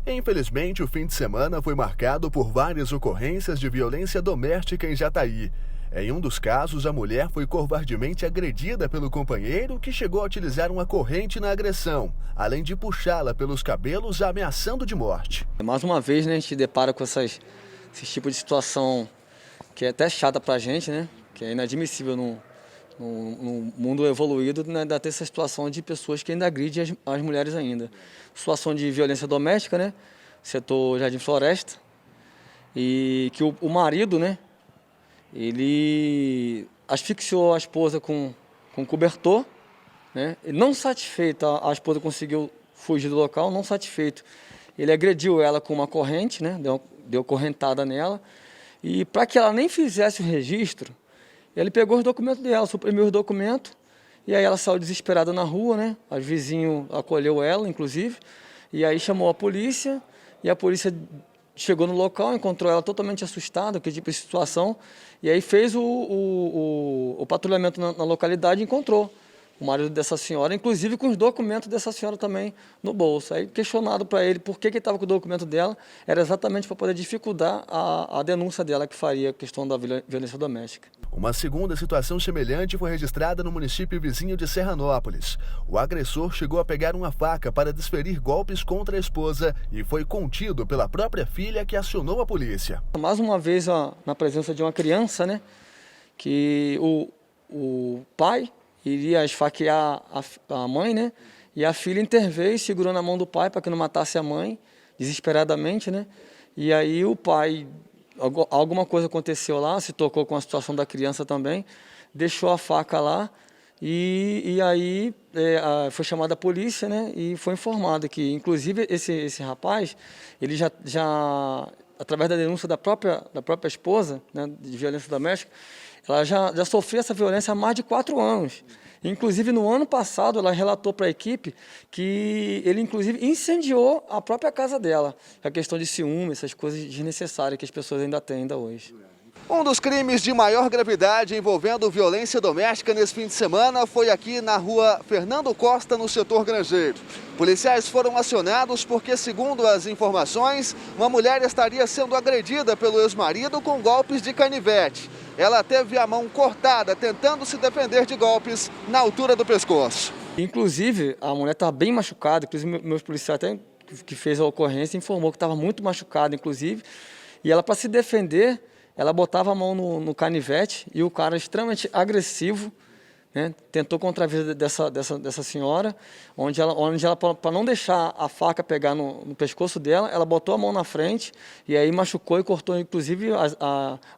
Infelizmente, o fim de semana foi marcado por várias ocorrências de violência doméstica em Jataí. Em um dos casos, a mulher foi covardemente agredida pelo companheiro, que chegou a utilizar uma corrente na agressão, além de puxá-la pelos cabelos, ameaçando de morte. Mais uma vez, né, a gente depara com esse tipo de situação que é até chata pra gente, né? Que é inadmissível no mundo evoluído, né, ter essa situação de pessoas que ainda agridem as mulheres ainda. Situação de violência doméstica, né? Setor Jardim Floresta. E que o marido, né? Ele asfixiou a esposa com cobertor, né? E não satisfeito, a esposa conseguiu fugir do local, não satisfeito. Ele agrediu ela com uma corrente, né? Deu correntada nela. E para que ela nem fizesse o registro, ele pegou os documentos dela, suprimiu os documentos, e aí ela saiu desesperada na rua, né? Os vizinhos acolheu ela, inclusive, e aí chamou a polícia, e a polícia chegou no local, encontrou ela totalmente assustada, que tipo de situação, e aí fez o patrulhamento na localidade e encontrou o marido dessa senhora, inclusive com os documentos dessa senhora também no bolso. Aí questionado para ele por que ele estava com o documento dela, era exatamente para poder dificultar a denúncia dela, que faria a questão da violência doméstica. Uma segunda situação semelhante foi registrada no município vizinho de Serranópolis. O agressor chegou a pegar uma faca para desferir golpes contra a esposa e foi contido pela própria filha, que acionou a polícia. Mais uma vez, na presença de uma criança, né, que o pai iria esfaquear a mãe, né, e a filha interveio, segurando a mão do pai para que não matasse a mãe, desesperadamente, né, e aí o pai, alguma coisa aconteceu lá, se tocou com a situação da criança também, deixou a faca lá e aí foi chamada a polícia, né, e foi informado que, inclusive, esse rapaz, ele já através da denúncia da própria esposa, né, de violência doméstica, ela já sofreu essa violência há mais de 4 anos. Inclusive, no ano passado, ela relatou para a equipe que ele, inclusive, incendiou a própria casa dela. A questão de ciúme, essas coisas desnecessárias que as pessoas ainda têm ainda hoje. Um dos crimes de maior gravidade envolvendo violência doméstica nesse fim de semana foi aqui na rua Fernando Costa, no setor Grangeiro. Policiais foram acionados porque, segundo as informações, uma mulher estaria sendo agredida pelo ex-marido com golpes de canivete. Ela teve a mão cortada, tentando se defender de golpes na altura do pescoço. Inclusive, a mulher estava bem machucada, inclusive meus policiais até que fez a ocorrência informou que estava muito machucada, inclusive, e ela, para se defender, ela botava a mão no canivete e o cara, extremamente agressivo, né, tentou contra a vida dessa senhora, onde ela para não deixar a faca pegar no pescoço dela, ela botou a mão na frente e aí machucou e cortou, inclusive,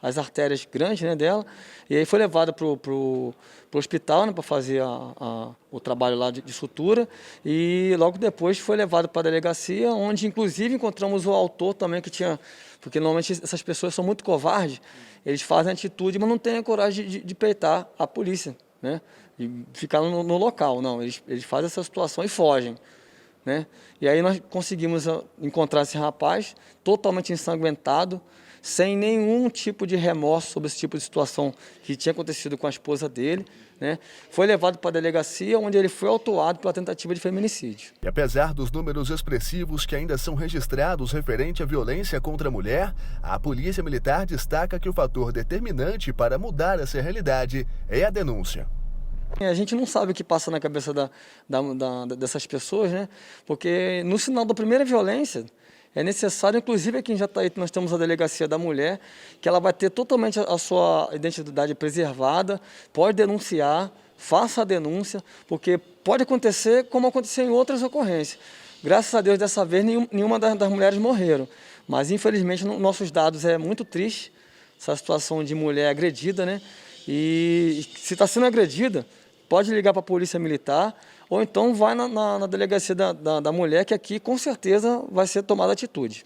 as artérias grandes, né, dela, e aí foi levada para o hospital, né, para fazer o trabalho lá de sutura, e logo depois foi levado para a delegacia, onde, inclusive, encontramos o autor também, que tinha... Porque normalmente essas pessoas são muito covardes, eles fazem atitude, mas não têm a coragem de peitar a polícia, né? E ficar no local. Não, eles fazem essa situação e fogem, né? E aí nós conseguimos encontrar esse rapaz totalmente ensanguentado, sem nenhum tipo de remorso sobre esse tipo de situação que tinha acontecido com a esposa dele, né? Foi levado para a delegacia, onde ele foi autuado pela tentativa de feminicídio. E apesar dos números expressivos que ainda são registrados referente à violência contra a mulher, a Polícia Militar destaca que o fator determinante para mudar essa realidade é a denúncia. A gente não sabe o que passa na cabeça dessas pessoas, né? Porque no sinal da primeira violência, é necessário, inclusive aqui em Jataí nós temos a Delegacia da Mulher, que ela vai ter totalmente a sua identidade preservada, pode denunciar, faça a denúncia, porque pode acontecer como aconteceu em outras ocorrências. Graças a Deus, dessa vez, nenhuma das mulheres morreram, mas infelizmente nossos dados é muito triste, essa situação de mulher agredida, né? E se está sendo agredida, pode ligar para a Polícia Militar, ou então vai na Delegacia da Mulher, que aqui com certeza vai ser tomada atitude.